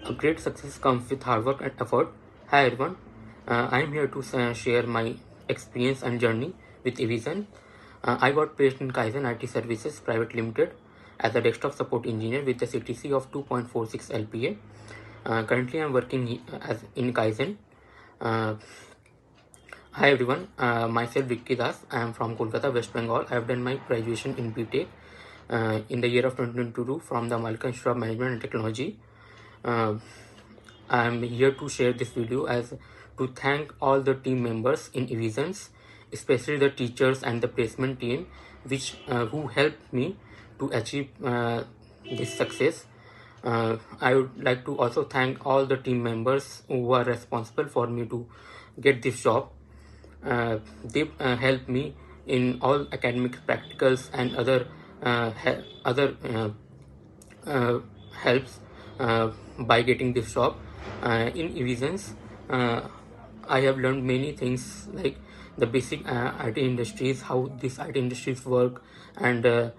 A great success comes with hard work and effort. Hi everyone, I am here to share my experience and journey with Evision. I got placed in Kaizen IT Services Pvt Ltd as a desktop support engineer with a CTC of 2.46 LPA. Currently, I am working in Kaizen. Hi everyone, myself Vicky. I am from Kolkata West Bengal. I have done my graduation in Pvt in the year of 2022 from the Ambalika Institute of Management and Technology. I am here to share this video as to thank all the team members in Evisions, especially the teachers and the placement team, which who helped me to achieve this success. I would like to also thank all the team members who are responsible for me to get this job. They helped me in all academic practicals and other helps by getting this job. In Evisions, I have learned many things like the basic IT industries, how these IT industries work, and the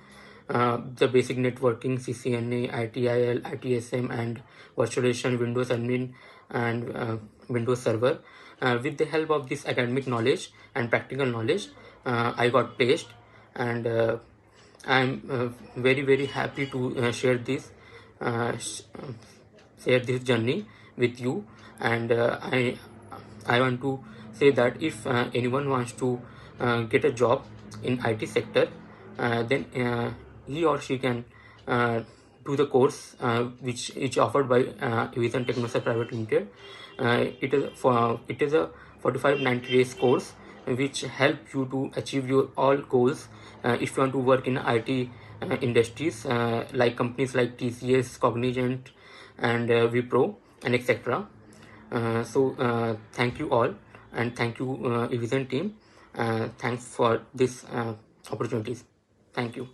basic networking, CCNA, ITIL, ITSM, and virtualization, Windows admin, and Windows Server. With the help of this academic knowledge and practical knowledge, I got placed, and I'm very happy to share this journey with you. And I want to say that if anyone wants to get a job in IT sector, then he or she can do the course which is offered by Evision Technoserve Pvt Ltd. It is a 45-90 days course which help you to achieve your all goals if you want to work in IT industries like companies like TCS, Cognizant, and Wipro, and etc. Thank you all, and thank you Evision team. Thanks for this opportunities. Thank you.